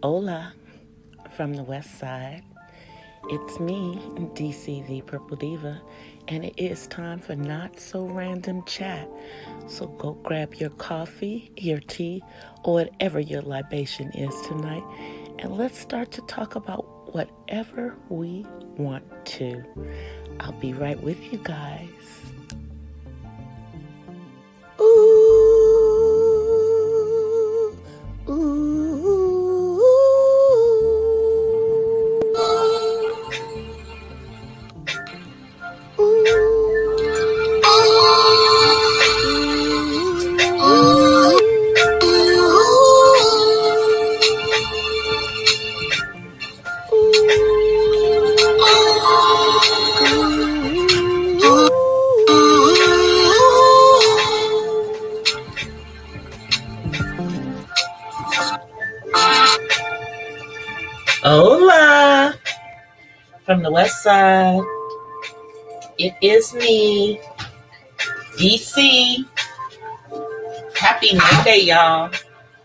Hola from the west side. It's me, DC the Purple Diva, and it is time for Not So Random Chat. So go grab your coffee, your tea, or whatever your libation is tonight, and let's start to talk about whatever we want to. I'll be right with you guys. Ooh, ooh, Hola from the west side. It is me, DC. Happy Monday, y'all.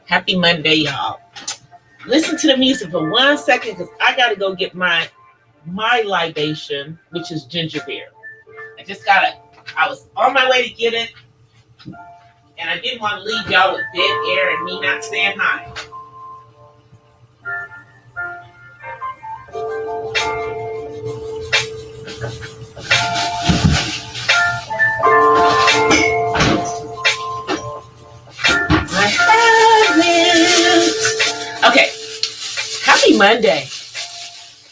Happy Monday, y'all. Listen to the music for 1 second because I got to go get my libation, which is ginger beer. I was on my way to get it, and I didn't want to leave y'all with dead air and me not saying hi. Okay, happy Monday.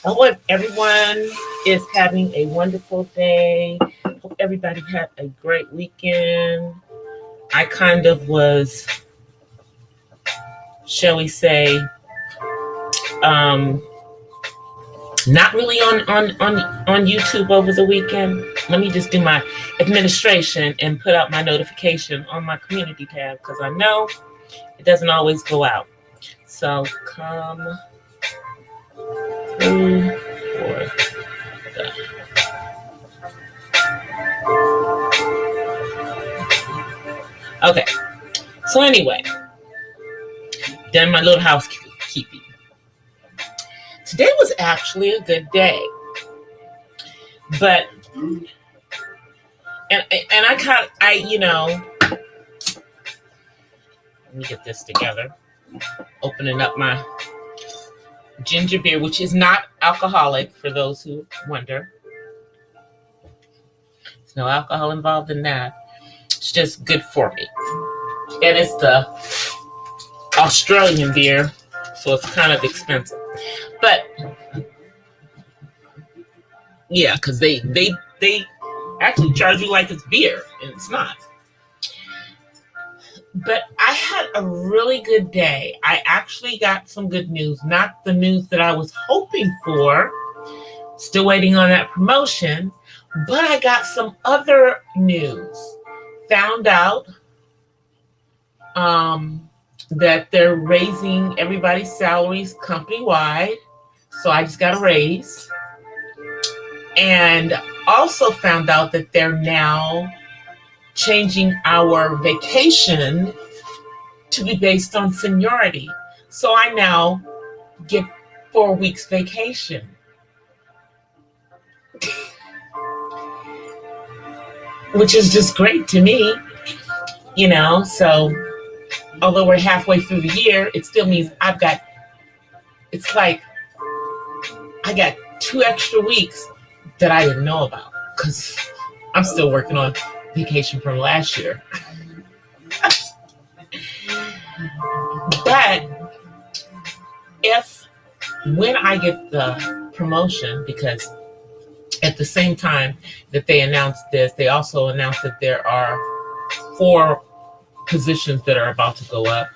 I hope everyone is having a wonderful day. Hope everybody had a great weekend. I kind of was, shall we say, not really on YouTube over the weekend. Let me just do my administration and put out my notification on my community tab because I know it doesn't always go out. So come through for the... Okay. So anyway, done my little housekeeping. Today was actually a good day, but and let me get this together. Opening up my ginger beer, which is not alcoholic, for those who wonder. There's no alcohol involved in that. It's just good for me. And it's the Australian beer, so it's kind of expensive. But yeah, because they actually charge you like it's beer, and it's not. But I had a really good day. I actually got some good news, not the news that I was hoping for. Still waiting on that promotion, but I got some other news. Found out that they're raising everybody's salaries company-wide. So I just got a raise. And also found out that they're now changing our vacation to be based on seniority. So I now get 4 weeks vacation. Which is just great to me, so although we're halfway through the year, it still means I got 2 extra weeks that I didn't know about because I'm still working on vacation from last year. But when I get the promotion, because at the same time that they announced this, they also announced that there are 4 positions that are about to go up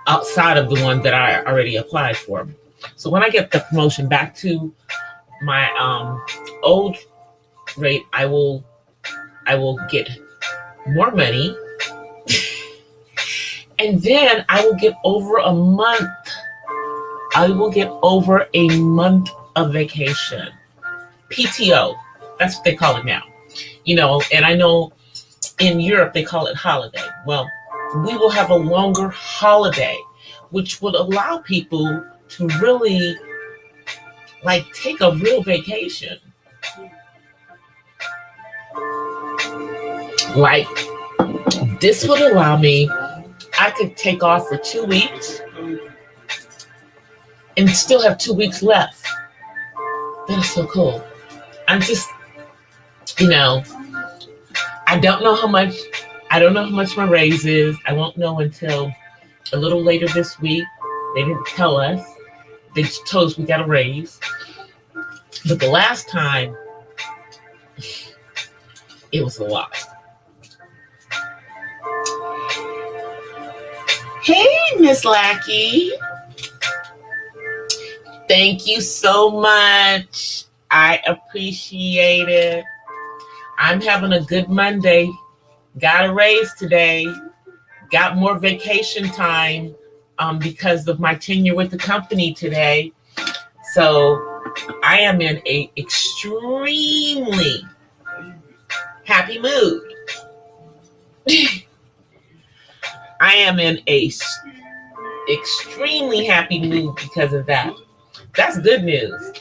outside of the one that I already applied for. So when I get the promotion back to my old rate, I will get more money, and then I will get over a month. I will get over a month of vacation. PTO, that's what they call it now. And I know in Europe they call it holiday. Well, we will have a longer holiday, which would allow people to really like take a real vacation. Like this would allow me, I could take off for 2 weeks and still have 2 weeks left. That is so cool. I'm just, I don't know how much my raise is. I won't know until a little later this week. They didn't tell us. They just told us we got a raise. But the last time, it was a lot. Hey, Miss Lackey. Thank you so much. I appreciate it. I'm having a good Monday. Got a raise today. Got more vacation time because of my tenure with the company today. So I am in a extremely happy mood. I am in a extremely happy mood because of that. That's good news.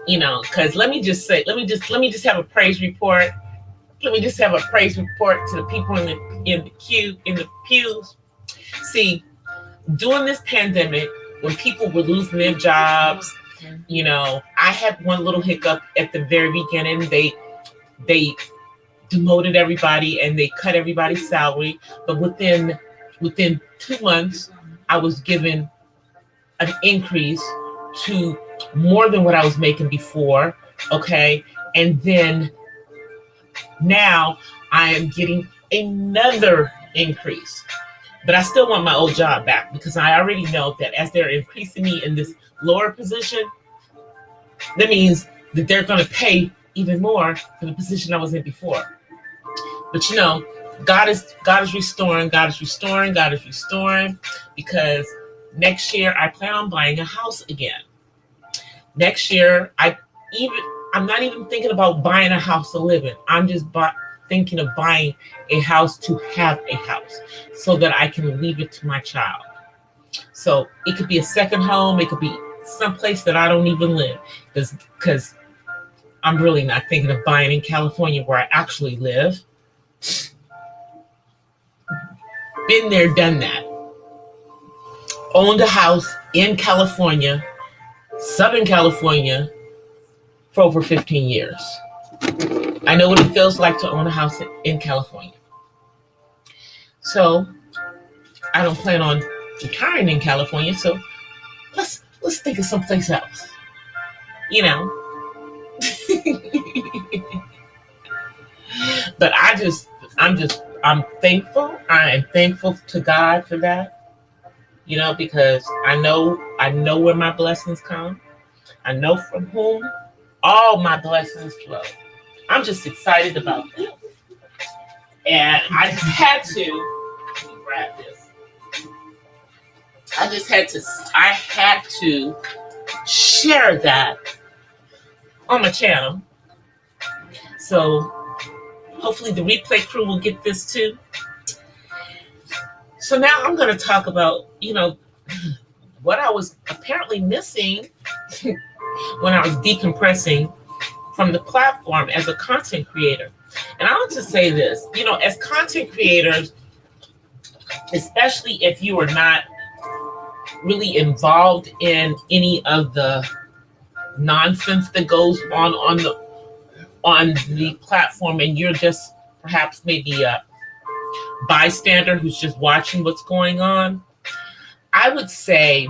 Because let me just have a praise report. Let me just have a praise report to the people in the pews. See, during this pandemic, when people were losing their jobs, I had one little hiccup at the very beginning. They demoted everybody and they cut everybody's salary. But within 2 months, I was given an increase to more than what I was making before. Okay. And then now I am getting another increase. But I still want my old job back because I already know that as they're increasing me in this lower position, that means that they're going to pay even more for the position I was in before. But God is restoring. God is restoring. God is restoring, because next year I plan on buying a house again. Next year, I'm not even thinking about buying a house to live in. I'm just thinking of buying a house to have a house so that I can leave it to my child. So it could be a second home. It could be someplace that I don't even live, because I'm really not thinking of buying in California where I actually live. Been there, done that. Owned a house in California, Southern California, for over 15 years. I know what it feels like to own a house in California. So I don't plan on retiring in California. So let's think of someplace else. But I'm thankful. I am thankful to God for that. Because I know where my blessings come. I know from whom all my blessings flow. I'm just excited about this. And I just had to grab this. I had to share that on my channel. So hopefully the replay crew will get this too. So now I'm going to talk about, what I was apparently missing when I was decompressing from the platform as a content creator. And I want to say this, as content creators, especially if you are not really involved in any of the nonsense that goes on the platform, and you're just perhaps maybe a bystander who's just watching what's going on, I would say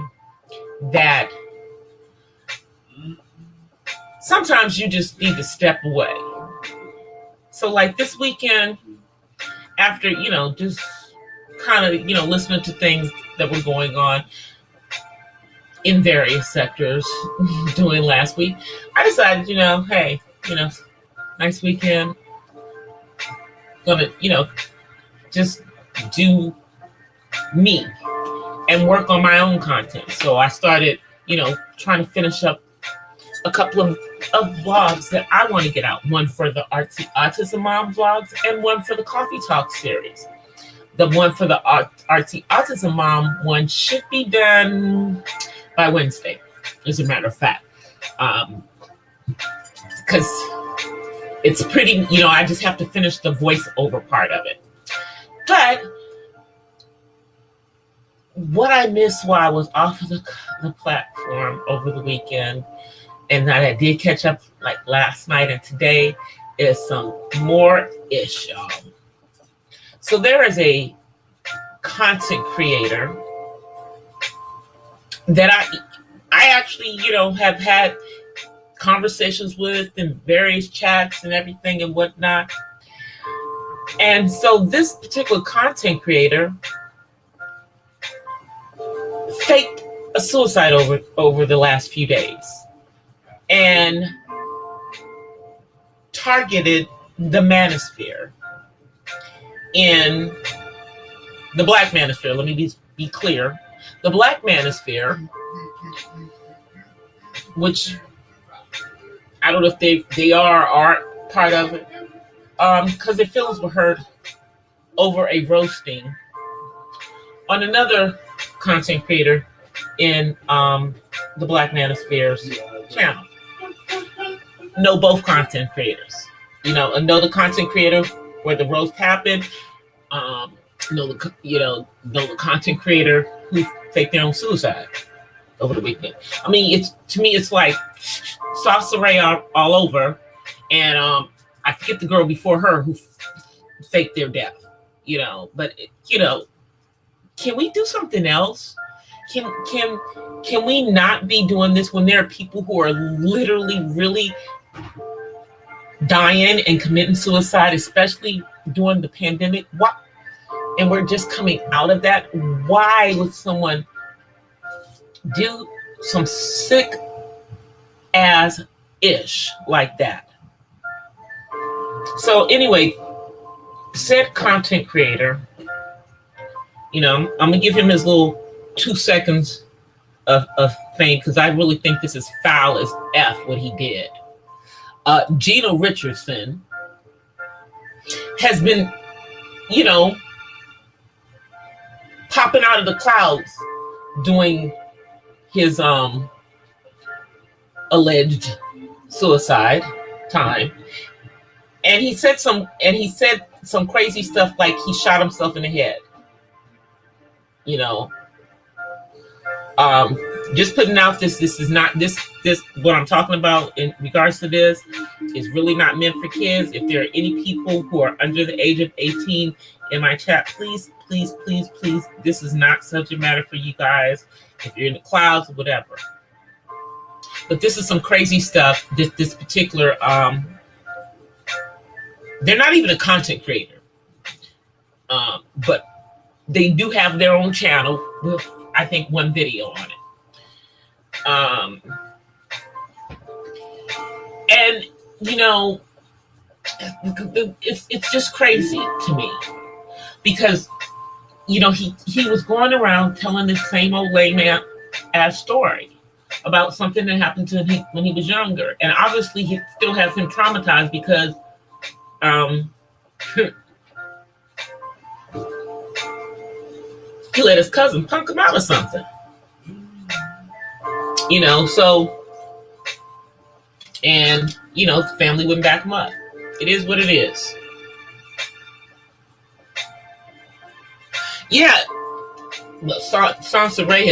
that sometimes you just need to step away. So like this weekend, after, just kind of, listening to things that were going on in various sectors during last week, I decided, hey, nice weekend. Gonna, just do me and work on my own content. So I started, trying to finish up a couple of vlogs that I want to get out. One for the Autism Mom vlogs and one for the Coffee Talk series. The one for the autism mom one should be done by Wednesday, as a matter of fact. Because it's pretty, I just have to finish the voiceover part of it. But what I missed while I was off of the platform over the weekend, and that I did catch up like last night and today, is some more ish, y'all. So there is a content creator that I actually, have had conversations with in various chats and everything and whatnot. And so this particular content creator faked a suicide over the last few days and targeted the manosphere in the Black manosphere. Let me be clear. The Black manosphere, which I don't know if they are or aren't part of it, because their feelings were hurt over a roasting on another content creator in the Black Manosphere's channel. Know both content creators. Know the content creator where the roast happened. Know the content creator who faked their own suicide over the weekend. I mean, to me it's like soft array all over, and I forget the girl before her who faked their death. But can we do something else? Can we not be doing this when there are people who are literally really dying and committing suicide, especially during the pandemic? What? And we're just coming out of that. Why would someone do some sick ass ish like that? So anyway, said content creator, I'm gonna give him his little 2 seconds of fame, because I really think this is foul as F what he did. Gina Richardson has been, popping out of the clouds doing his alleged suicide time. And he said some crazy stuff like he shot himself in the head. Just putting out this is not this what I'm talking about in regards to this is really not meant for kids. If there are any people who are under the age of 18 in my chat, please, this is not subject matter for you guys. If you're in the clouds or whatever. But this is some crazy stuff. This particular they're not even a content creator. But they do have their own channel with, I think, one video on it. And it's just crazy to me, because he was going around telling this same old lame ass story about something that happened to him when he was younger, and obviously he still has him traumatized because he let his cousin punk him out or something. So, and, the family wouldn't back him up. It is what it is. Yeah, Sansa Ray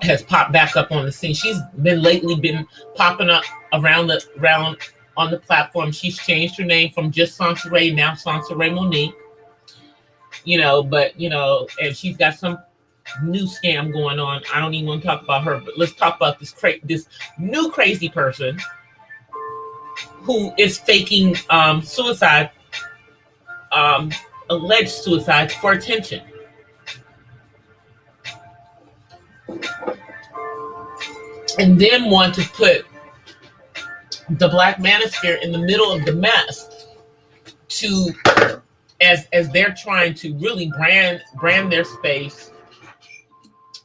has popped back up on the scene. She's been popping up around on the platform. She's changed her name from just Sansa Ray, now Sansa Ray Monique. And she's got some new scam going on. I don't even want to talk about her, but let's talk about this new crazy person who is faking suicide, alleged suicide for attention. And then want to put the Black Manosphere in the middle of the mess as they're trying to really brand their space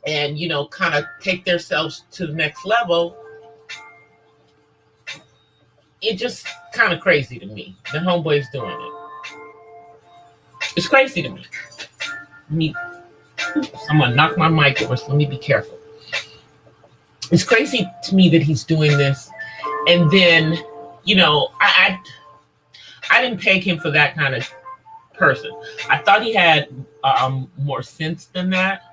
and kind of take themselves to the next level. It's just kind of crazy to me. The homeboy's doing it. It's crazy to me. Me, someone knocked my mic over, so let me be careful. It's crazy to me that he's doing this, and then, I didn't peg him for that kind of person. I thought he had more sense than that,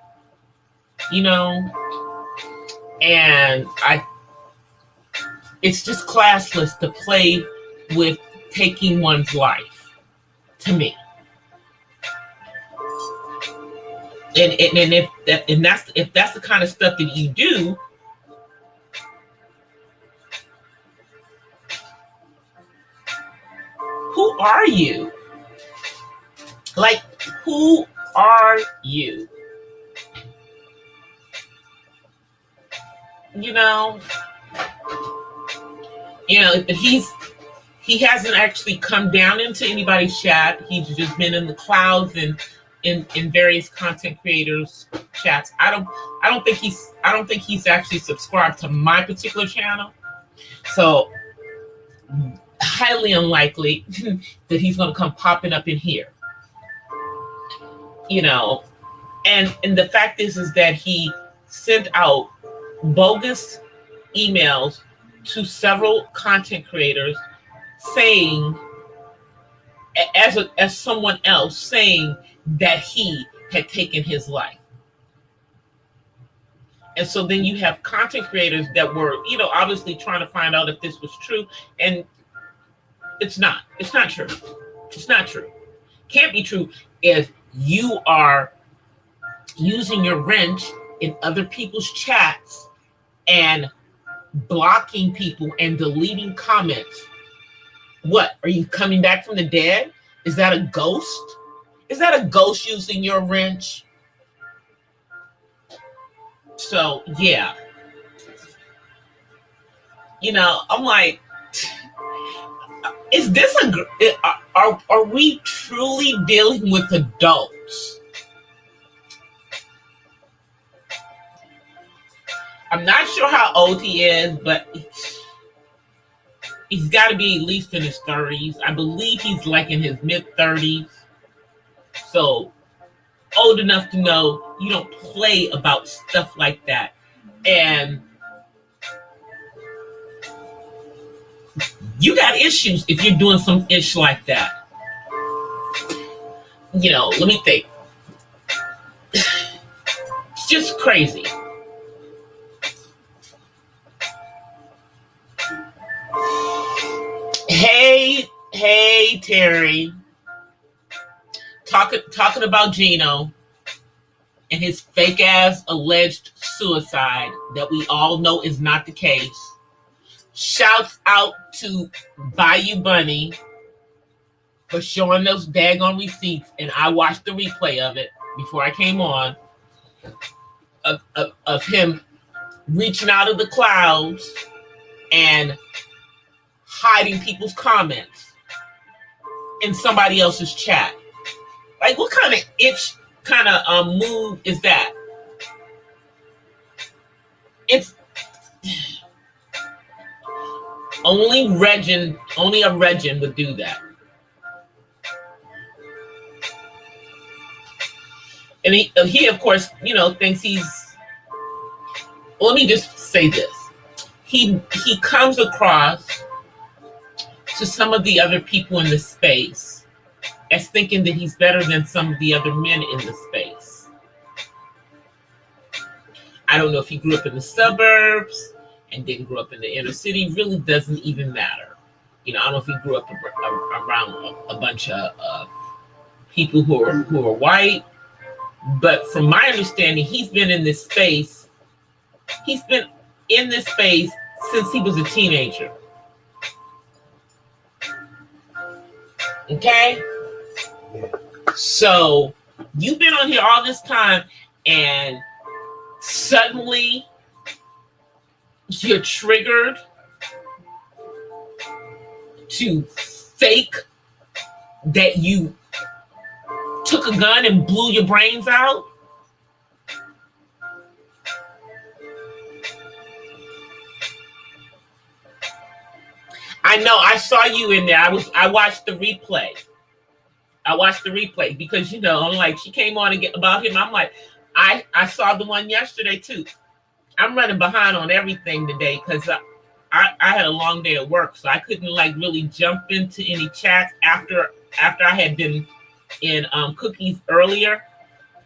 and it's just classless to play with taking one's life, to me. And if that's the kind of stuff that you do, who are you? Like, who are you? But he hasn't actually come down into anybody's chat. He's just been in the clouds and in various content creators chats. I don't think he's actually subscribed to my particular channel. So highly unlikely that he's going to come popping up in here. And the fact is that he sent out bogus emails to several content creators saying, as someone else saying that he had taken his life. And so then you have content creators that were, obviously trying to find out if this was true. And it's not true. It's not true. Can't be true if you are using your wrench in other people's chats and blocking people and deleting comments. What? Are you coming back from the dead? Is that a ghost? Is that a ghost using your wrench? So, yeah. I'm like, is this are we truly dealing with adults? I'm not sure how old he is, but he's got to be at least in his 30s. I believe he's like in his mid-30s. So old enough to know you don't play about stuff like that. And you got issues if you're doing some ish like that. Let me think. It's just crazy. Hey, Terry. Talking about Gino and his fake ass alleged suicide that we all know is not the case. Shouts out to Bayou Bunny for showing those daggone receipts, and I watched the replay of it before I came on of him reaching out of the clouds and hiding people's comments in somebody else's chat. Like, what kind of move is that? It's only a Regin would do that. And he of course, thinks he's, let me just say this. He comes across to some of the other people in the space as thinking that he's better than some of the other men in the space. I don't know if he grew up in the suburbs and didn't grow up in the inner city. Really doesn't even matter. I don't know if he grew up around a bunch of people who are white. But from my understanding, he's been in this space. He's been in this space since he was a teenager. Okay? So you've been on here all this time, and suddenly you're triggered to fake that you took a gun and blew your brains out. I know, I saw you in there. I watched the replay. I watched the replay because I'm like, she came on and get about him. I'm like, I saw the one yesterday too. I'm running behind on everything today because I had a long day at work, so I couldn't like really jump into any chats after I had been in cookies earlier.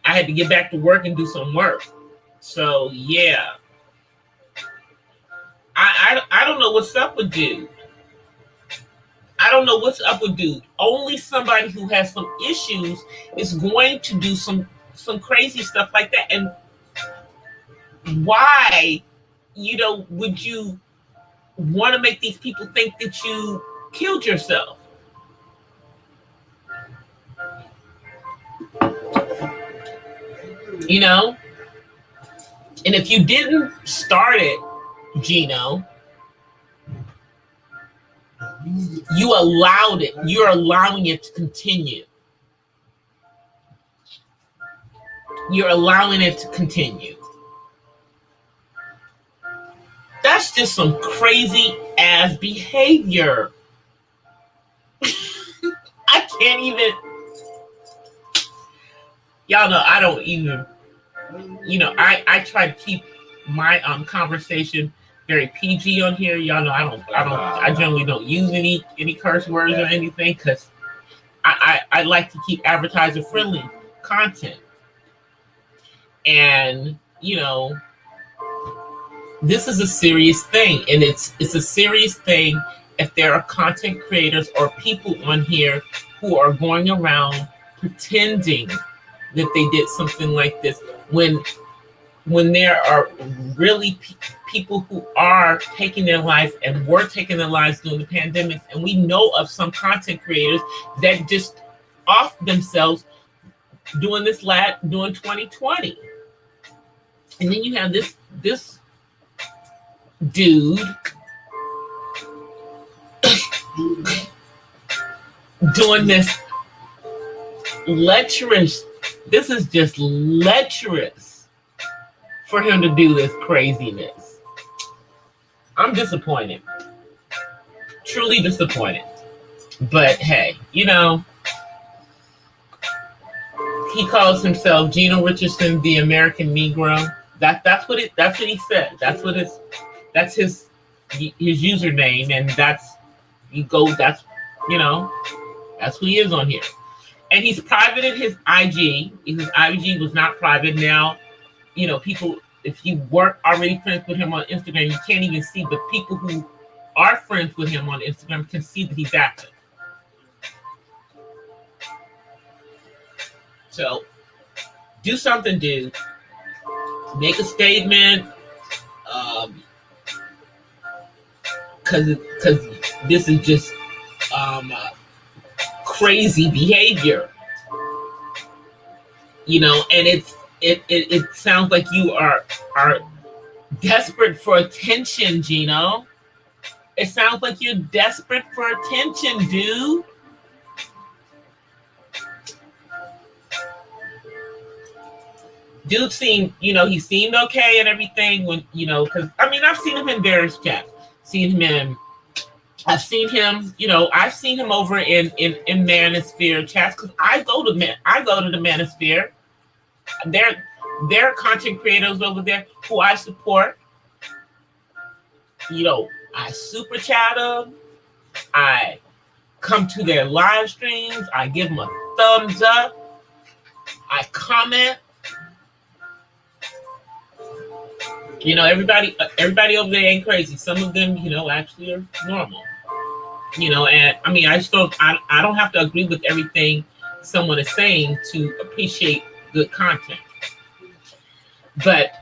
I had to get back to work and do some work. So yeah, I don't know what's up with dude. I don't know what's up with dude. Only somebody who has some issues is going to do some crazy stuff like that. And why, would you want to make these people think that you killed yourself? You know? And if you didn't start it, Gino, you allowed it. You're allowing it to continue. You're allowing it to continue. That's just some crazy ass behavior. I can't even. Y'all know I don't even. I try to keep my conversation very PG on here. Y'all know I generally don't use any curse words or anything because I like to keep advertiser friendly content. And this is a serious thing, and it's a serious thing if there are content creators or people on here who are going around pretending that they did something like this when there are really people who are taking their lives and were taking their lives during the pandemic. And we know of some content creators that just off themselves during 2020. And then you have this dude doing this lecherous. This is just lecherous for him to do this craziness. I'm disappointed. Truly disappointed. But hey, he calls himself Gino Richardson, the American Negro. That's what he said. That's his username, and that's who he is on here. And he's privated his IG. His IG was not private. Now, people, if you weren't already friends with him on Instagram, you can't even see, but people who are friends with him on Instagram can see that he's active. So, do something, dude. Make a statement. Because this is just crazy behavior. And it sounds like you are desperate for attention, Gino. It sounds like you're desperate for attention, dude. Dude seemed, he seemed okay and everything when, because I've seen him in various chats. I've seen him over in Manosphere chats because I go to the Manosphere. There are content creators over there who I support. I super chat them. I come to their live streams. I give them a thumbs up. I comment. Everybody over there ain't crazy. Some of them, actually are normal. And I don't have to agree with everything someone is saying to appreciate good content. But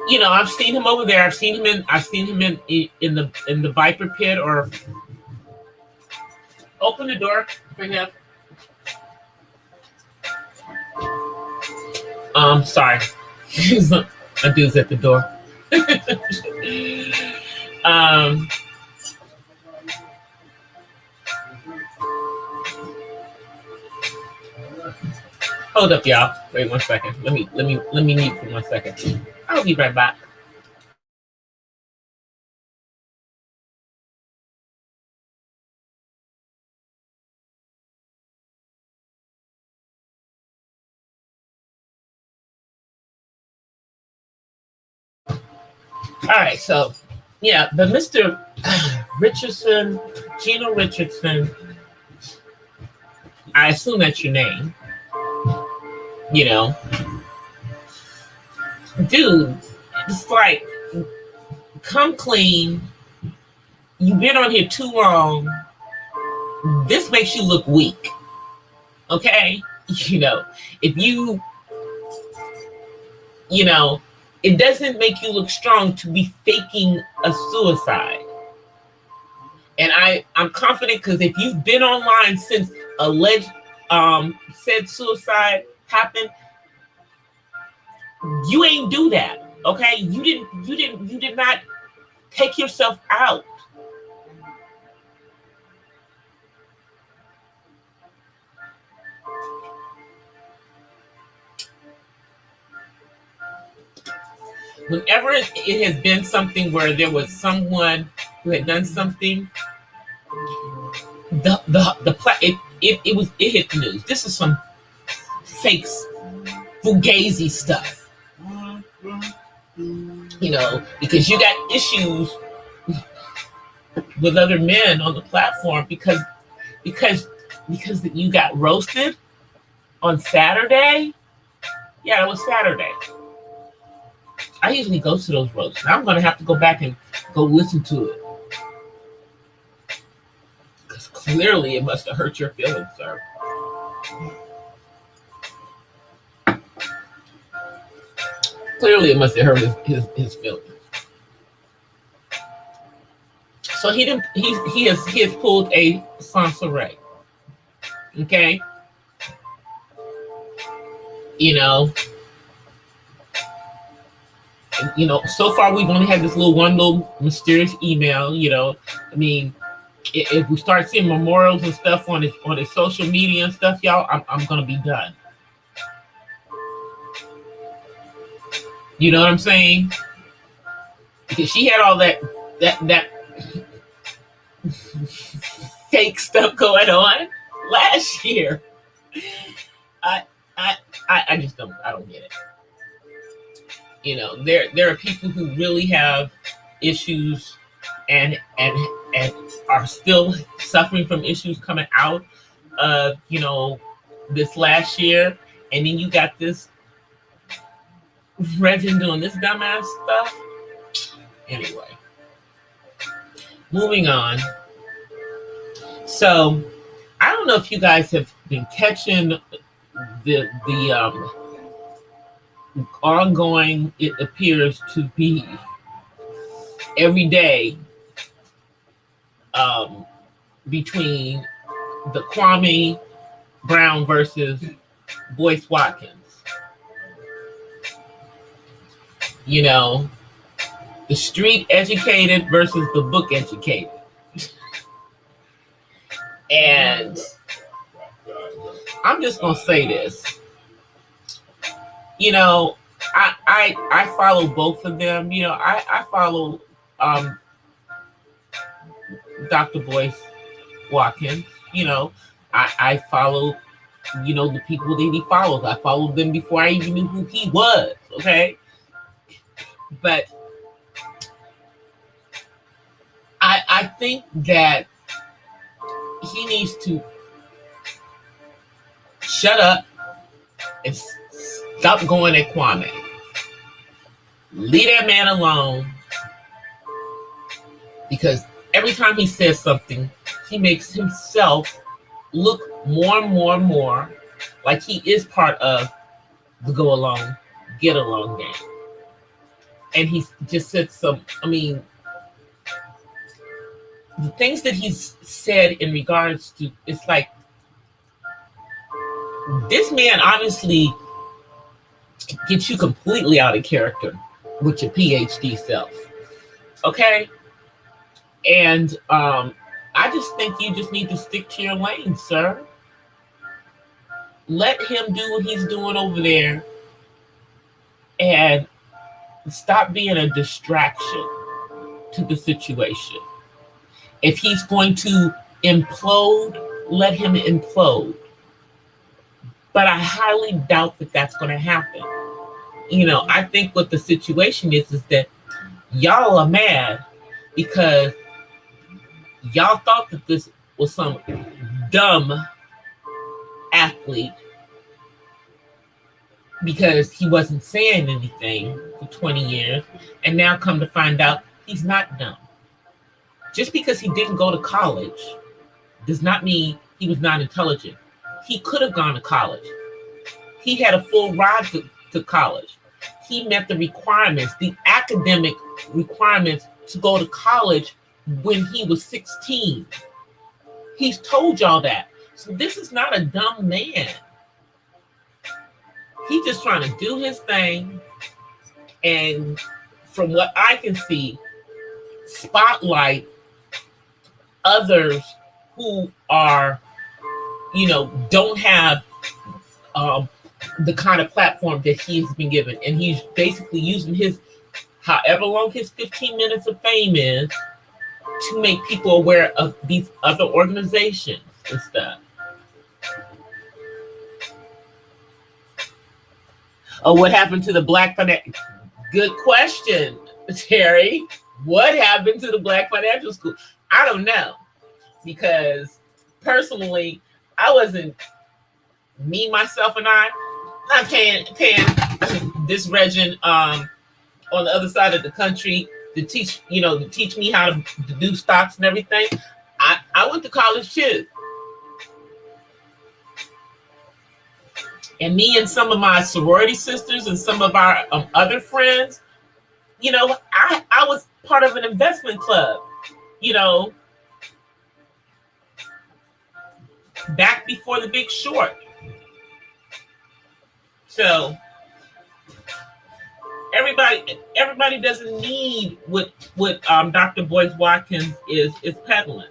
I've seen him over there. I've seen him in the Viper Pit, or open the door for him. Sorry. A dude's at the door. Hold up, y'all. Wait 1 second. Let me mute for 1 second. I'll be right back. All right, so yeah, but Mr. Richardson, Gino Richardson, I assume that's your name. You know, dude, it's like, come clean. You've been on here too long. This makes you look weak. Okay? You know, if you know, it doesn't make you look strong to be faking a suicide. And I'm confident because if you've been online since alleged said suicide happened, you ain't do that. Okay? You did not take yourself out. Whenever it has been something where there was someone who had done something, it hit the news. This is some fake fugazi stuff, you know, because you got issues with other men on the platform because you got roasted on Saturday. Yeah, it was Saturday. I usually go to those roasts. Now I'm going to have to go back and go listen to it. Because clearly it must have hurt your feelings, sir. Clearly it must have hurt his feelings. So he has pulled a Sansaray. Okay? You know, so far we've only had this one little mysterious email. You know, I mean, if we start seeing memorials and stuff on his social media and stuff, y'all, I'm gonna be done. You know what I'm saying? Because she had all that fake stuff going on last year. I just don't get it. You know, there are people who really have issues and are still suffering from issues coming out of, you know, this last year, and then you got this Regin doing this dumbass stuff. Anyway, moving on. So I don't know if you guys have been catching the ongoing, it appears to be every day, between the Kwame Brown versus Boyce Watkins. You know, the street educated versus the book educated. And I'm just gonna say this. You know, I follow both of them. You know, I follow Dr. Boyce Watkins. You know, I follow, you know, the people that he follows. I followed them before I even knew who he was. Okay, but I think that he needs to shut up and stop going at Kwame. Leave that man alone, because every time he says something, he makes himself look more and more like he is part of the go along, get along game. And he just said some, I mean, the things that he's said in regards to, it's like, this man honestly gets you completely out of character with your PhD self. Okay? And I just think you just need to stick to your lane, sir. Let him do what he's doing over there and stop being a distraction to the situation. If he's going to implode, let him implode. But I highly doubt that that's going to happen. You know, I think what the situation is that Y'all are mad because y'all thought that this was some dumb athlete because he wasn't saying anything for 20 years. And now come to find out he's not dumb. Just because he didn't go to college does not mean he was not intelligent. He could have gone to college. He had a full ride to college. He met the requirements, the academic requirements to go to college when he was 16. He's told y'all that. So this is not a dumb man. He's just trying to do his thing. And from what I can see, spotlight others who are, don't have the kind of platform that he has been given. And he's basically using his, however long his 15 minutes of fame is, to make people aware of these other organizations and stuff. Oh, what happened to the Black Financial? Good question, Terry. What happened to the Black Financial School? I don't know, because personally, I wasn't, me, myself, and I, not paying this Regin on the other side of the country to teach me how to do stocks and everything. I went to college too. And me and some of my sorority sisters and some of our other friends, I was part of an investment club, back before The Big Short. So everybody doesn't need what Dr. Boyce Watkins is peddling,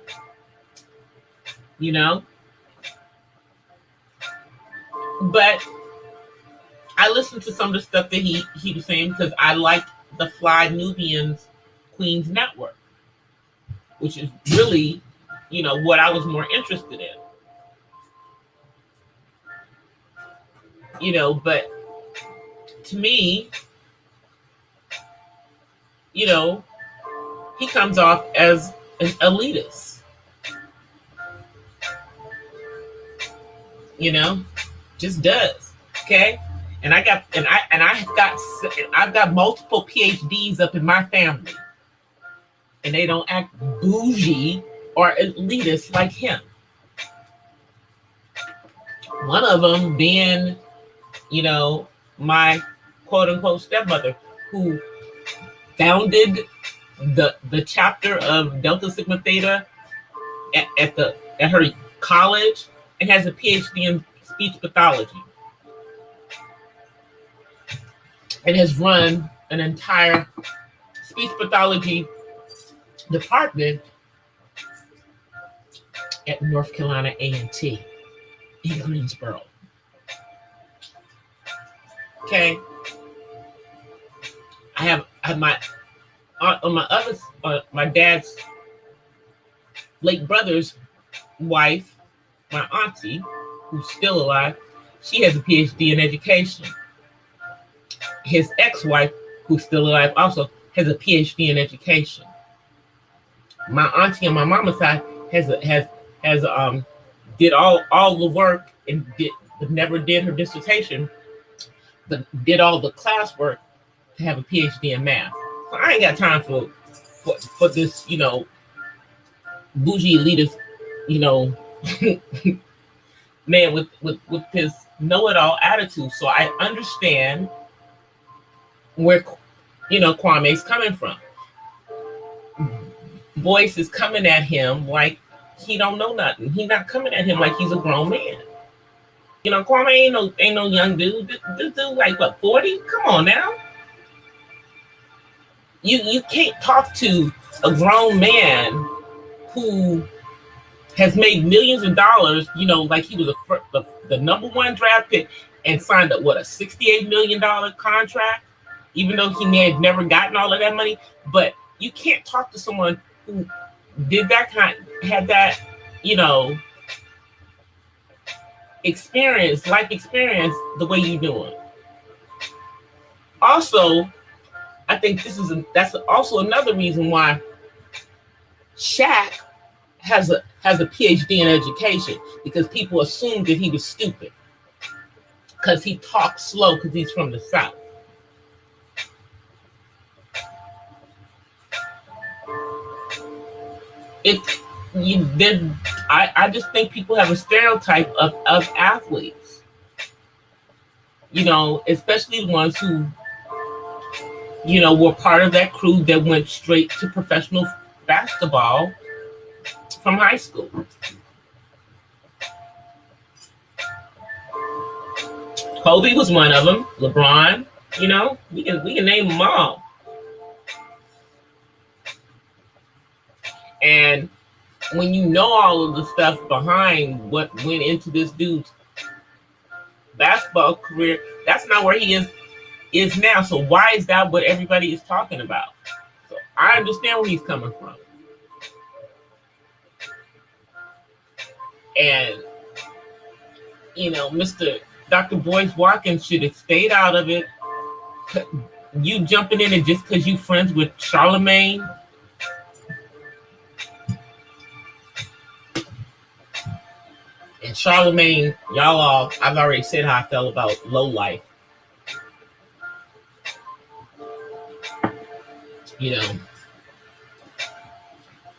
But I listened to some of the stuff that he was saying because I liked the Fly Nubians Queens Network, which is really, what I was more interested in. But to me, he comes off as an elitist. Just does. Okay? And I've got multiple PhDs up in my family. And they don't act bougie or elitist like him. One of them being, my quote unquote stepmother, who founded the chapter of Delta Sigma Theta at her college and has a PhD in speech pathology and has run an entire speech pathology department at North Carolina A&T in Greensboro. Okay, I have my aunt on my other my dad's late brother's wife, my auntie, who's still alive. She has a PhD in education. His ex-wife, who's still alive, also has a PhD in education. My auntie on my mama's side has did all the work and never did her dissertation, but did all the classwork to have a PhD in math. So I ain't got time for this, bougie elitist, man with his know-it-all attitude. So I understand where Kwame's coming from. Boyce is coming at him like he don't know nothing. He's not coming at him like he's a grown man. Kwame ain't no young dude. This dude like what, 40? Come on now. You can't talk to a grown man who has made millions of dollars, like he was the number one draft pick and signed up, a $68 million contract, even though he may have never gotten all of that money. But you can't talk to someone who did that had that, life experience the way you do it. Also, I think that's also another reason why Shaq has a PhD in education, because people assumed that he was stupid because he talks slow because he's from the South. I just think people have a stereotype of athletes, especially the ones who, were part of that crew that went straight to professional basketball from high school. Kobe was one of them. LeBron, we can name them all. And when you know all of the stuff behind what went into this dude's basketball career, that's not where he is now. So why is that what everybody is talking about? So I understand where he's coming from. And, Dr. Boyce Watkins should have stayed out of it. You jumping in it just because you friends with Charlemagne. And Charlemagne, I've already said how I felt about Low Life.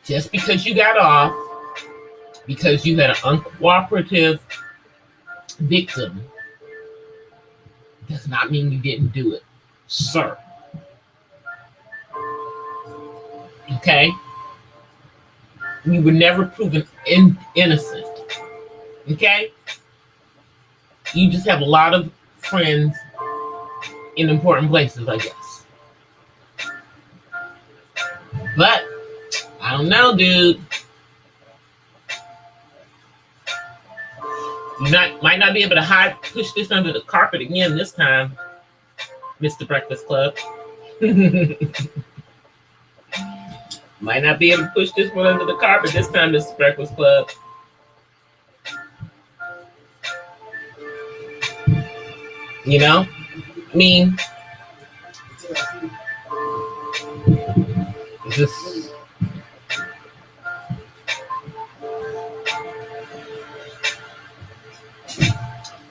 Just because you got off, because you had an uncooperative victim, does not mean you didn't do it, sir. Okay? You were never proven innocent. Okay? You just have a lot of friends in important places, I guess. But I don't know, dude. You might not be able to push this under the carpet again this time, Mr. Breakfast Club. Might not be able to push this one under the carpet this time, Mr. Breakfast Club. I mean, just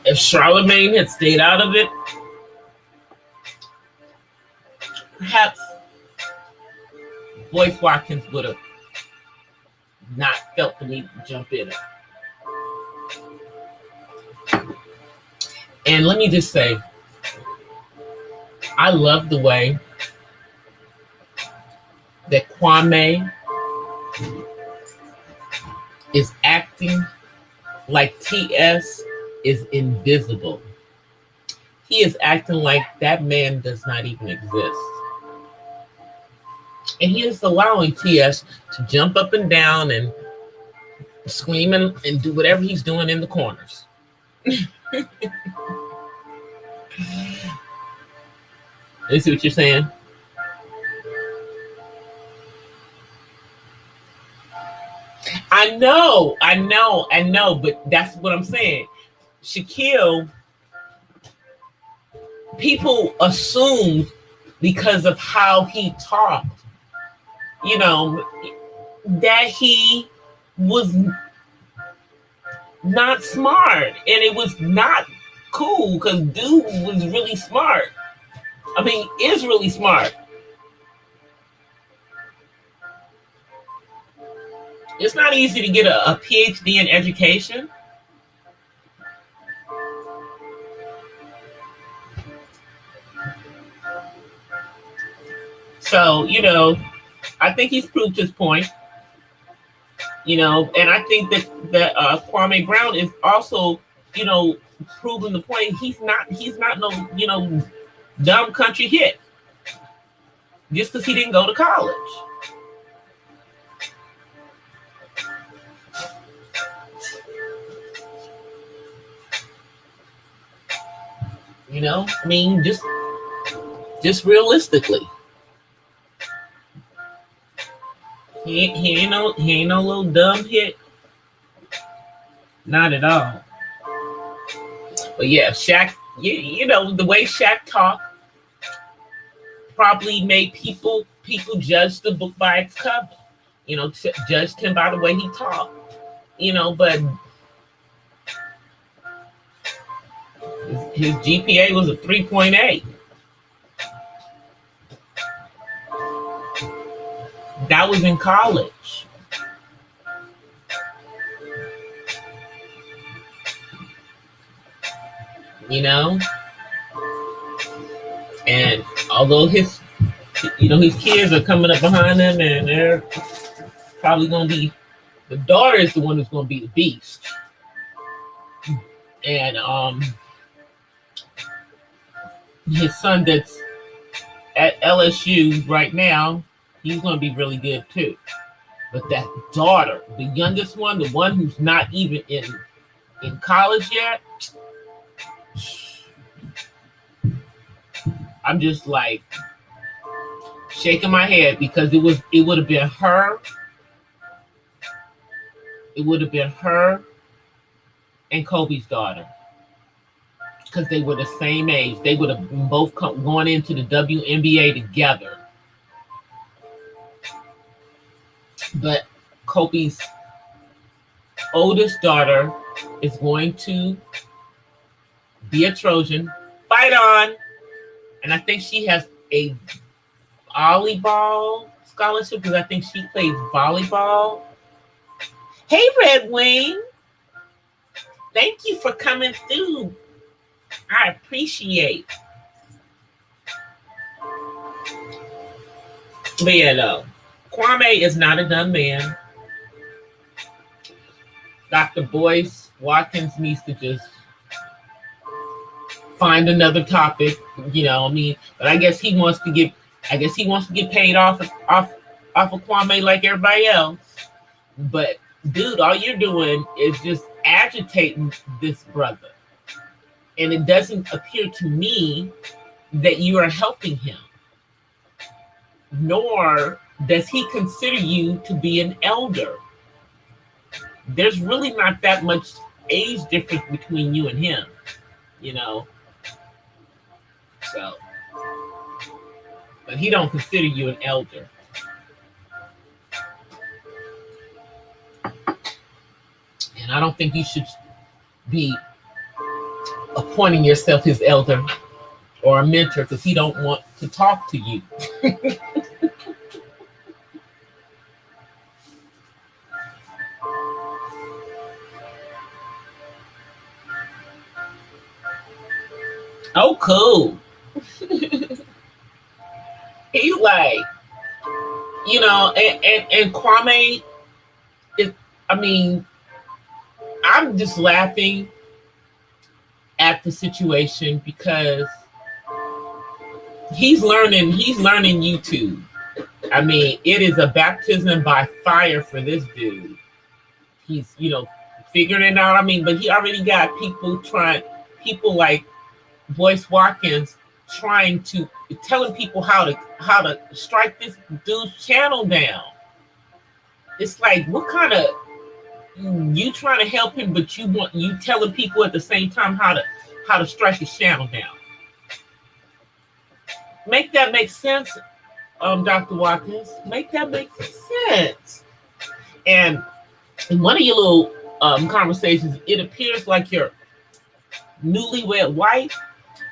if Charlemagne had stayed out of it, perhaps Boyce Watkins would have not felt the need to jump in it. And let me just say, I love the way that Kwame is acting like TS is invisible. He is acting like that man does not even exist. And he is allowing TS to jump up and down and scream and do whatever he's doing in the corners. You see what you're saying? I know, but that's what I'm saying. Shaquille, people assumed because of how he talked, that he was not smart, and it was not cool because dude was really smart. I mean, is really smart. It's not easy to get a PhD in education. So, I think he's proved his point. And I think that Kwame Brown is also, proving the point. He's not no, dumb country hit just because he didn't go to college. I mean, just realistically, he ain't no little dumb hit, not at all. But yeah, Shaq, the way Shaq talked, probably made people judge the book by its cover. Judged him by the way he talked. But his GPA was a 3.8. That was in college. And although his kids are coming up behind him, and they're probably going to be, the daughter is the one who's going to be the beast. And his son that's at LSU right now, he's going to be really good too. But that daughter, the youngest one, the one who's not even in college yet, I'm just like shaking my head, because it would have been her. It would have been her and Kobe's daughter, because they were the same age. They would have both gone into the WNBA together. But Kobe's oldest daughter is going to be a Trojan. Fight on. And I think she has a volleyball scholarship, because I think she plays volleyball. Hey, Red Wing. Thank you for coming through. I appreciate. But yeah, no. Kwame is not a dumb man. Dr. Boyce Watkins needs to just find another topic, But I guess he wants to get paid off of Kwame like everybody else. But dude, all you're doing is just agitating this brother. And it doesn't appear to me that you are helping him. Nor does he consider you to be an elder. There's really not that much age difference between you and him, So, but he don't consider you an elder. And I don't think you should be appointing yourself his elder or a mentor, because he don't want to talk to you. Oh, cool. He's like, and Kwame is, I'm just laughing at the situation, because he's learning YouTube. It is a baptism by fire for this dude. He's, figuring it out. But he already got people like Boyce Watkins telling people how to strike this dude's channel down. It's like, what kind of, you trying to help him, but you telling people at the same time how to strike his channel down. Make that make sense, Dr. Watkins. Make that make sense. And in one of your little conversations, it appears like your newlywed wife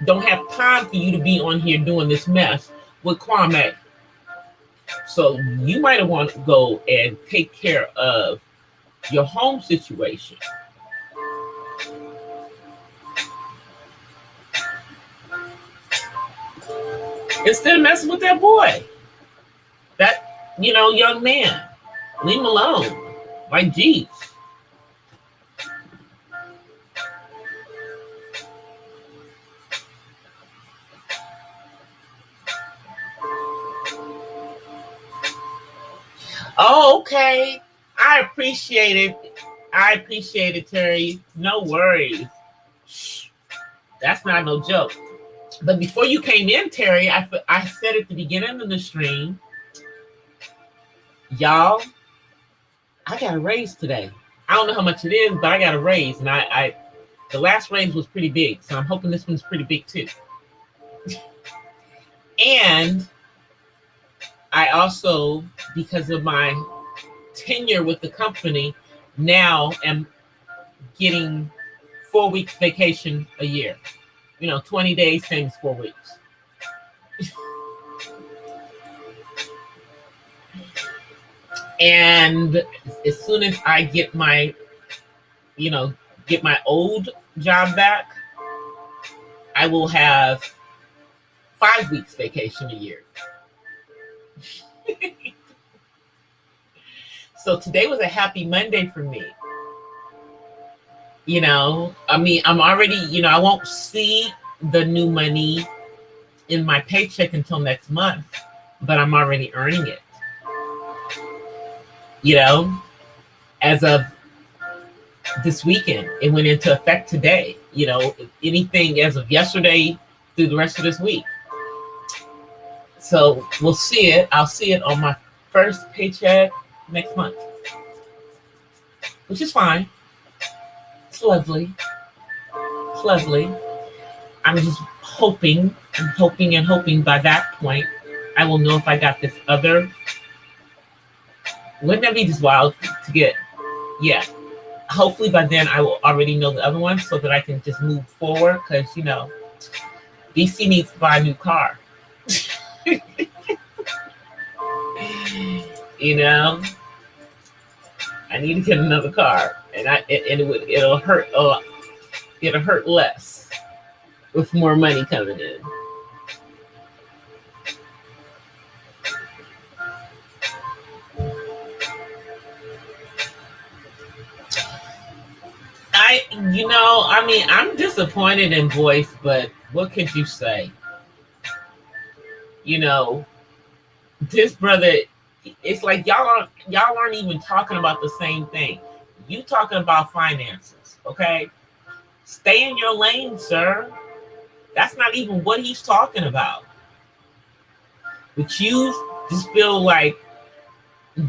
don't have time for you to be on here doing this mess with Kwame. So you might have want to go and take care of your home situation. Instead of messing with that boy, that, young man. Leave him alone. Like, geez. Oh, okay. I appreciate it, Terry. No worries. That's not no joke. But before you came in, Terry, I said at the beginning of the stream, y'all, I got a raise today. I don't know how much it is, but I got a raise. And the last raise was pretty big. So I'm hoping this one's pretty big too. And I also, because of my tenure with the company, now am getting 4 weeks vacation a year. 20 days, same as 4 weeks. And as soon as I get my, get my old job back, I will have 5 weeks vacation a year. So today was a happy Monday for me. I'm already, I won't see the new money in my paycheck until next month, but I'm already earning it. As of this weekend, it went into effect today. Anything as of yesterday through the rest of this week. So we'll see it. I'll see it on my first paycheck next month, which is fine. It's lovely. It's lovely. I'm just hoping by that point I will know if I got this other. Wouldn't that be just wild to get? Yeah. Hopefully by then I will already know the other one so that I can just move forward, because DC needs to buy a new car. I need to get another car, and it'll hurt a lot. It'll hurt less with more money coming in. I'm disappointed in Boyce, but what could you say? This brother, it's like y'all aren't even talking about the same thing. You talking about finances, okay? Stay in your lane, sir. That's not even what he's talking about. But you just feel like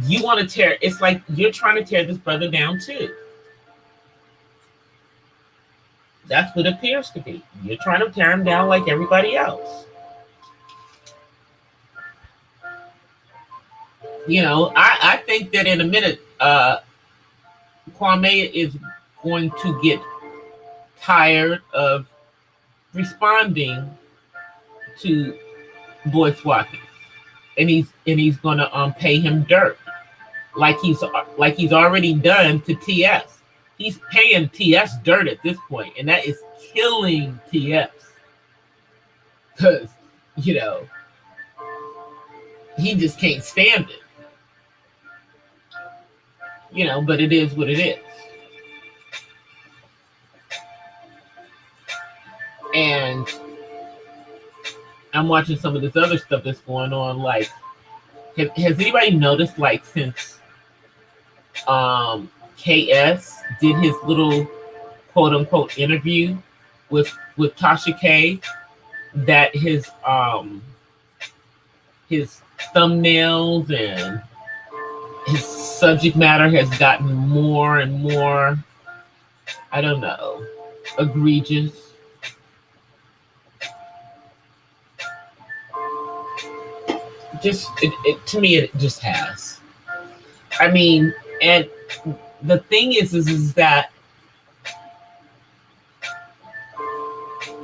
you want to tear. It's like you're trying to tear this brother down too. That's what it appears to be. You're trying to tear him down like everybody else. I think that in a minute, Kwame is going to get tired of responding to Boyce Watkins, and he's going to pay him dirt, like he's already done to TS. He's paying TS dirt at this point, and that is killing TS, because he just can't stand it. But it is what it is. And I'm watching some of this other stuff that's going on. Like, has anybody noticed, like, since KS did his little quote unquote interview with Tasha K, that his thumbnails and his subject matter has gotten more and more, I don't know, egregious. To me, it just has. And the thing is that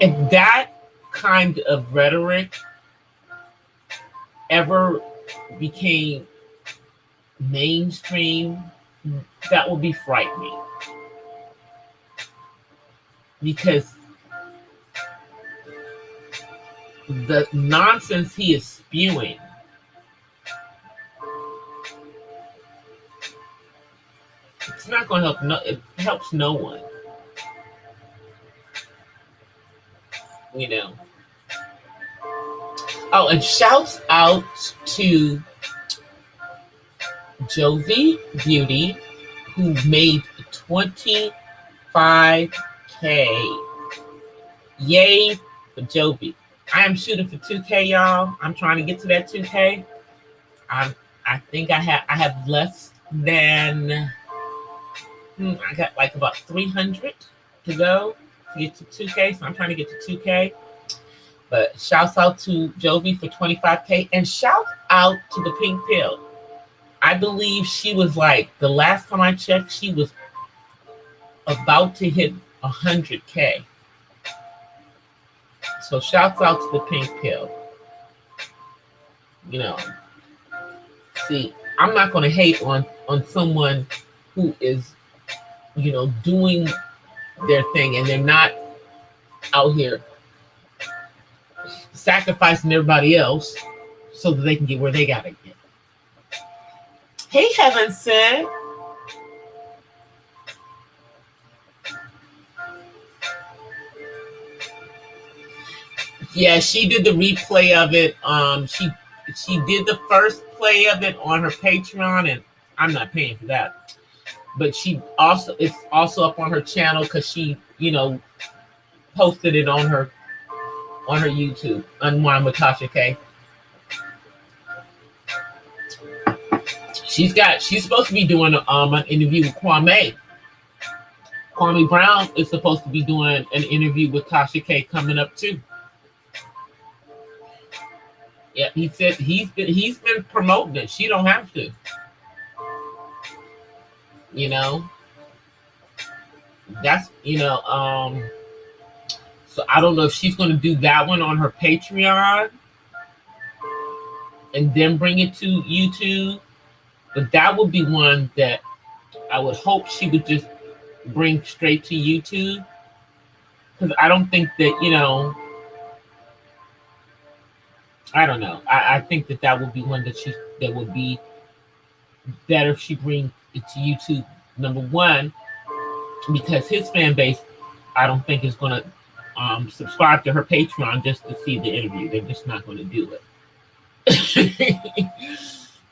if that kind of rhetoric ever became mainstream, that would be frightening, because the nonsense he is spewing it's not going to help. No, it helps no one. Oh, and shouts out to Jovi Beauty, who made 25K. Yay for Jovi. I am shooting for 2K, y'all. I'm trying to get to that 2K. I think I have less than I got like about 300 to go to get to 2K. So I'm trying to get to 2K. But shouts out to Jovi for 25K, and shout out to the Pink Pill. I believe she was like, the last time I checked, she was about to hit 100K. So shouts out to the Pink Pill. You know, see, I'm not going to hate on someone who is, you know, doing their thing and they're not out here sacrificing everybody else so that they can get where they got to get. Hey, Heaven said. Yeah, she did the replay of it. She did the first play of it on her Patreon, and I'm not paying for that. But it's also up on her channel because she, you know, posted it on her YouTube, Unwind with Tasha K. She's supposed to be doing an interview with Kwame. Kwame Brown is supposed to be doing an interview with Tasha K coming up too. Yeah, he said he's been promoting it. She don't have to. You know. That's, you know, so I don't know if she's gonna do that one on her Patreon and then bring it to YouTube. But that would be one that I would hope she would just bring straight to YouTube. Because I don't think that, you know, I don't know. I think that would be one that would be better if she brings it to YouTube. Number one, because his fan base, I don't think is going to subscribe to her Patreon just to see the interview. They're just not going to do it.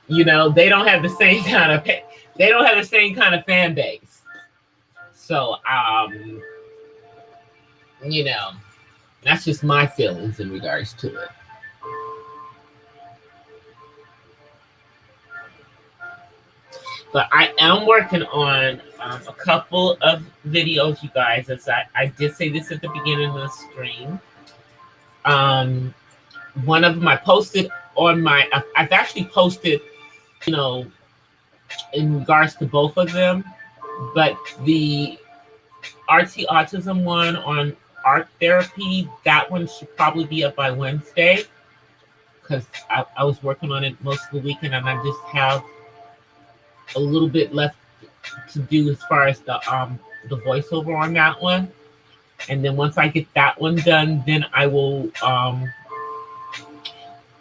You know, they don't have the same kind of fan base. So, you know, that's just my feelings in regards to it. But I am working on a couple of videos, you guys. As I did say this at the beginning of the stream. One of them I posted on I've actually posted, you know, in regards to both of them. But the RT Autism one on art therapy, that one should probably be up by Wednesday. Because I was working on it most of the weekend and I just have a little bit left to do as far as the voiceover on that one. And then once I get that one done, then I will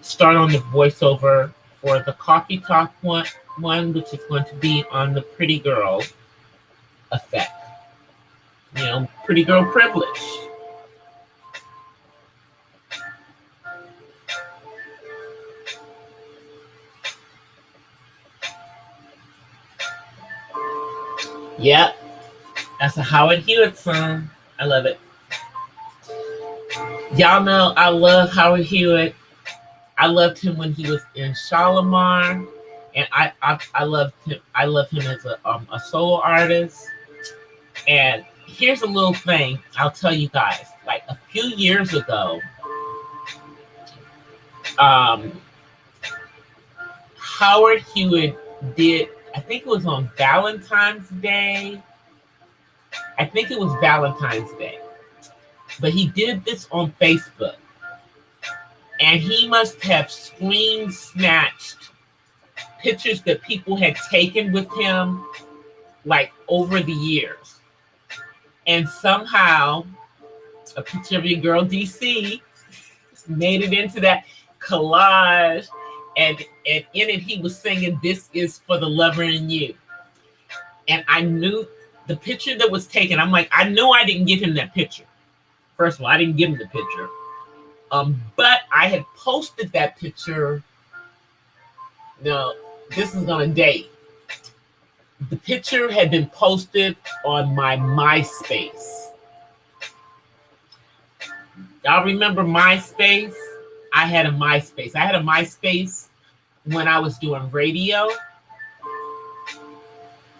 start on the voiceover for the Coffee Talk one, which is going to be on the pretty girl effect. You know, pretty girl privilege. Yep, that's a Howard Hewitt song. I love it. Y'all know I love Howard Hewitt. I loved him when he was in Shalimar, and I loved him. I love him as a solo artist. And here's a little thing I'll tell you guys. Like a few years ago, Howard Hewitt did. I think it was on Valentine's Day. I think it was Valentine's Day. But he did this on Facebook. And he must have screen snatched pictures that people had taken with him like over the years. And somehow a picture of your girl DC made it into that collage. And in it, he was singing, "This is for the lover in you." And I knew the picture that was taken. I'm like, I know I didn't give him that picture. First of all, I didn't give him the picture. But I had posted that picture. No, this is on a date. The picture had been posted on my MySpace. Y'all remember MySpace? I had a MySpace. I had a MySpace when I was doing radio.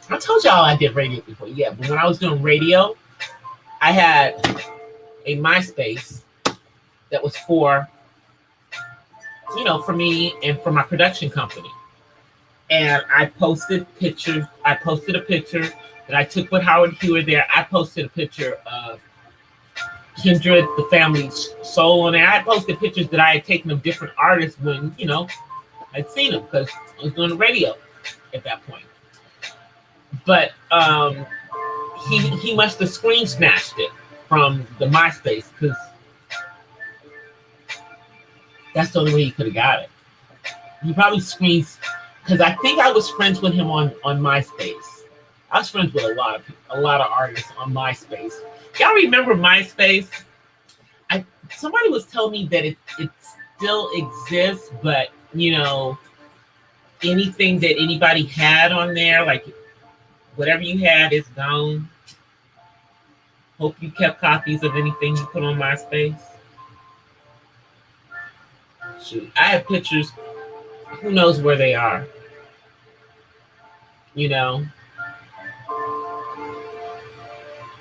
I told y'all I did radio before. Yeah, but when I was doing radio, I had a MySpace. that was for, for me and for my production company. And I posted pictures. I posted a picture that I took with Howard Hewitt there. I posted a picture of Kindred, the family's soul on there. I posted pictures that I had taken of different artists when, I'd seen them because I was doing the radio at that point. But he must have screen smashed it from the MySpace because that's the only way he could have got it. He probably screens because I think I was friends with him on MySpace. I was friends with a lot of artists on MySpace. Y'all remember MySpace? Somebody was telling me that it still exists, but anything that anybody had on there, like whatever you had, is gone. Hope you kept copies of anything you put on MySpace. Shoot, I have pictures. Who knows where they are?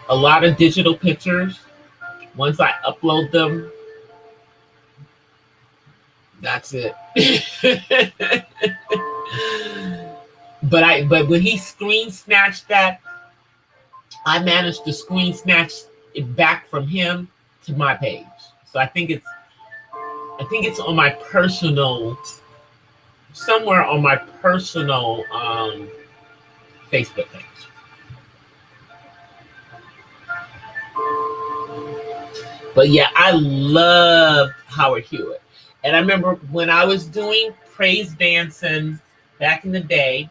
A lot of digital pictures. Once I upload them, that's it. But when he screen snatched that, I managed to screen snatch it back from him to my page. So I think it's on my personal, somewhere on my personal Facebook page. But yeah, I love Howard Hewitt. And I remember when I was doing praise dancing back in the day,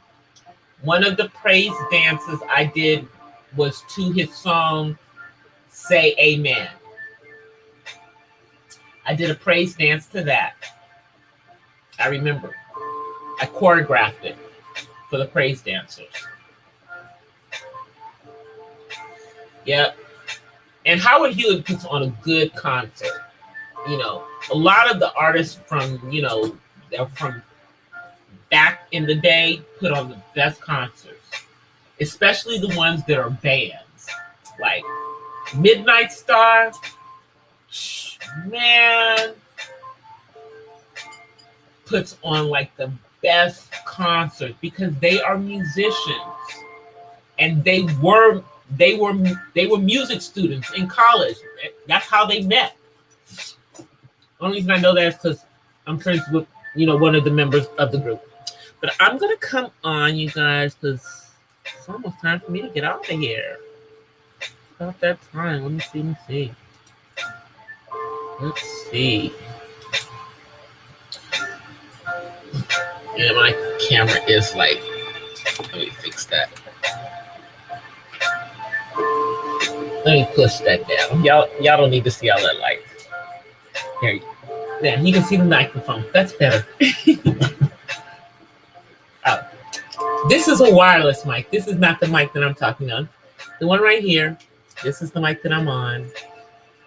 one of the praise dances I did was to his song, Say Amen. I did a praise dance to that. I remember. I choreographed it for the praise dancers. Yep. And Howard Hewitt puts on a good concert. A lot of the artists from back in the day put on the best concerts, especially the ones that are bands. Like Midnight Star, man, puts on like the best concert because they are musicians and they were music students in college. That's how they met. The only reason I know that is because I'm friends with, one of the members of the group. But I'm going to come on, you guys, because it's almost time for me to get out of here. About that time. Let me see. Let's see. Yeah, my camera is like, let me fix that. Let me push that down. Y'all don't need to see all that light. There you go. Yeah, you can see the microphone. That's better. This is a wireless mic. This is not the mic that I'm talking on. The one right here, this is the mic that I'm on.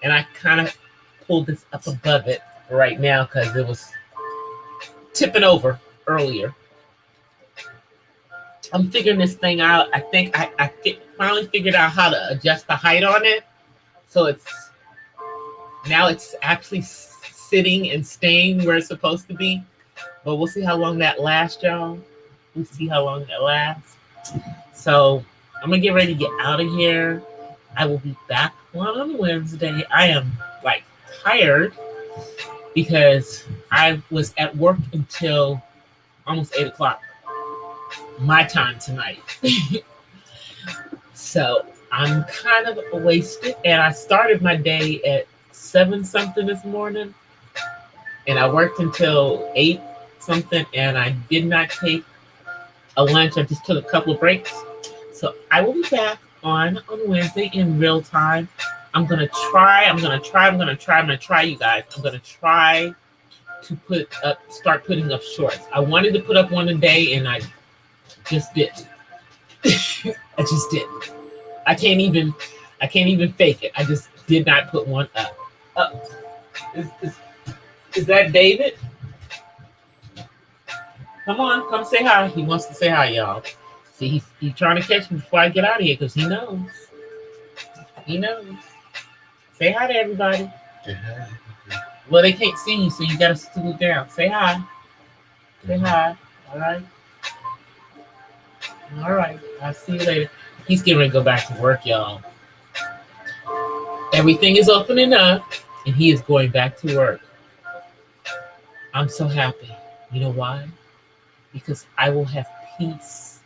And I kind of pulled this up above it right now because it was tipping over earlier. I'm figuring this thing out. I think I finally figured out how to adjust the height on it. So it's actually sitting and staying where it's supposed to be. But we'll see how long that lasts, y'all. We'll see how long that lasts. So I'm going to get ready to get out of here. I will be back on Wednesday. I am like tired because I was at work until almost 8 o'clock my time tonight. So I'm kind of wasted, and I started my day at 7 something this morning, and I worked until 8 something, and I did not take a lunch. I just took a couple of breaks. So I will be back on Wednesday in real time. I'm gonna try, you guys. I'm gonna try to start putting up shorts. I wanted to put up one a day, and I just didn't. I just didn't. I can't even fake it. I just did not put one up. Is that David? Come on, come say hi. He wants to say hi, y'all. See, he's trying to catch me before I get out of here because he knows. He knows. Say hi to everybody. Yeah. Well, they can't see you, so you gotta scoot down. Say hi. Say hi. All right. All right. I'll see you later. He's getting ready to go back to work, y'all. Everything is opening up, and he is going back to work. I'm so happy. You know why? Because I will have peace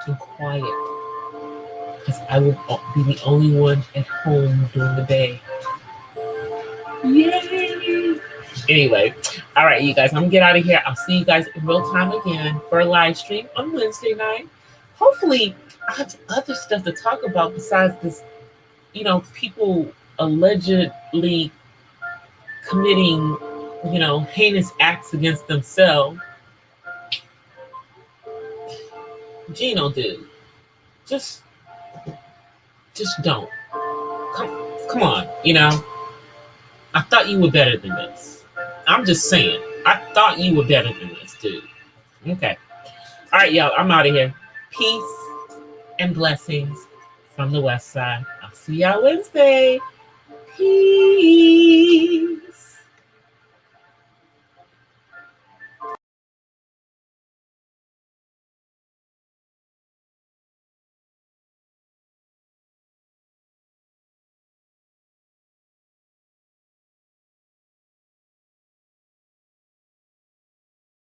and quiet. Because I will be the only one at home during the day. Yay! Anyway, all right, you guys, I'm gonna get out of here. I'll see you guys in real time again for a live stream on Wednesday night. Hopefully, I have other stuff to talk about besides this, people allegedly committing, heinous acts against themselves. Gino, dude, just don't. Come on, I thought you were better than this. I'm just saying. I thought you were better than this, dude. Okay. All right, y'all. I'm out of here. Peace and blessings from the West Side. I'll see y'all Wednesday. Peace.